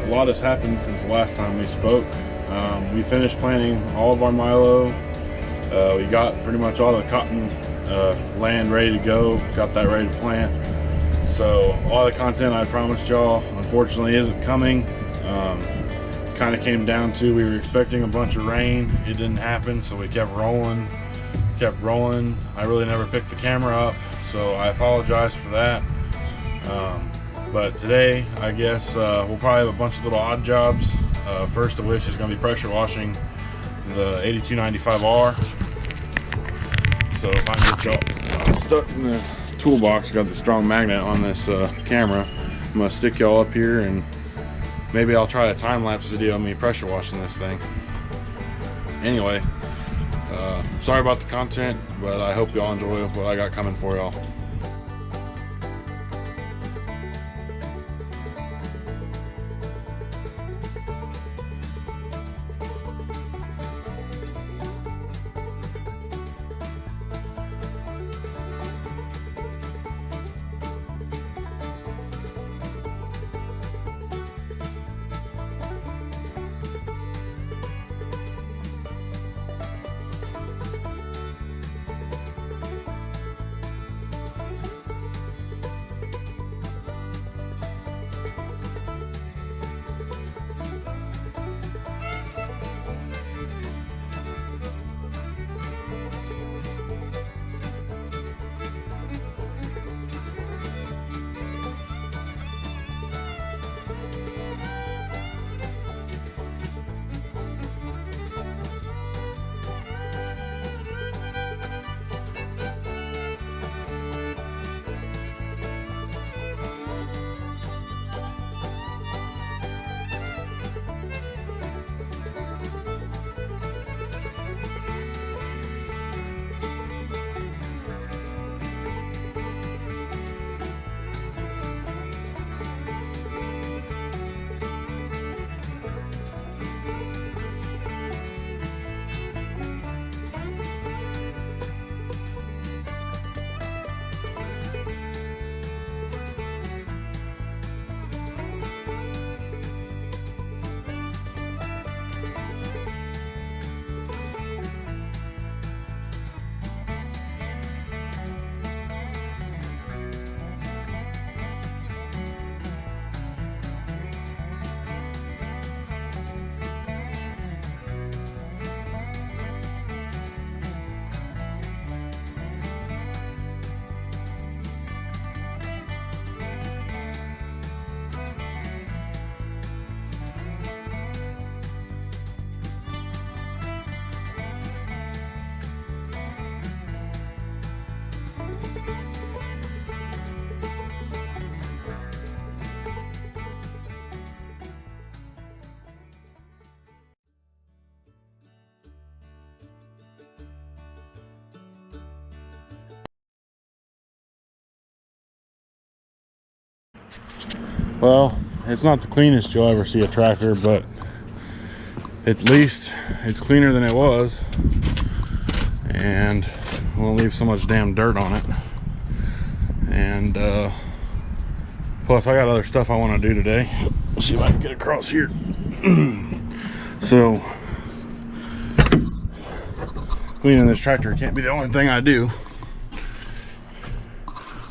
a lot has happened since the last time we spoke. We finished planting all of our milo. We got pretty much all the cotton land ready to go, got that ready to plant. So all the content I promised y'all unfortunately isn't coming. Kind of came down to, we were expecting a bunch of rain, it didn't happen, so we kept rolling. I really never picked the camera up, so I apologize for that. But today, I guess we'll probably have a bunch of little odd jobs. First of which is going to be pressure washing the 8295R. So if I can get y'all stuck in the toolbox, got the strong magnet on this camera. I'm going to stick y'all up here, and maybe I'll try a time-lapse video of me pressure washing this thing. Anyway, sorry about the content, but I hope y'all enjoy what I got coming for y'all. Well, it's not the cleanest you'll ever see a tractor, but at least it's cleaner than it was, and won't leave so much damn dirt on it. And plus I got other stuff I want to do today. Let's see if I can get across here. So cleaning this tractor can't be the only thing I do,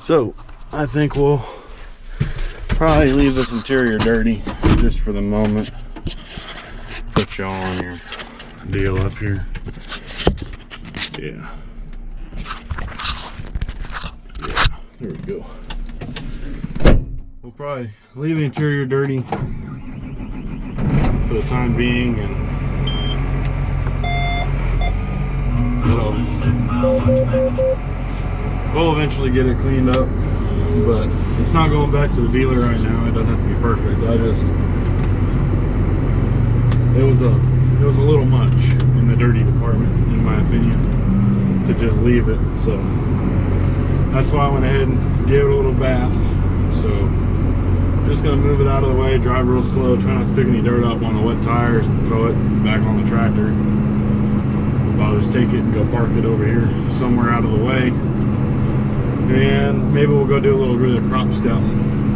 so I think we'll probably leave this interior dirty just for the moment. Put y'all on your deal up here. Yeah, there we go. We'll probably leave the interior dirty for the time being, and we'll eventually get it cleaned up. But it's not going back to the dealer right now. It doesn't have to be perfect. It was a little much in the dirty department, in my opinion, to just leave it. So that's why I went ahead and gave it a little bath. So just gonna move it out of the way, drive real slow, try not to pick any dirt up on the wet tires, and throw it back on the tractor. I'll just take it and go park it over here somewhere out of the way. And maybe we'll go do a little bit of crop scouting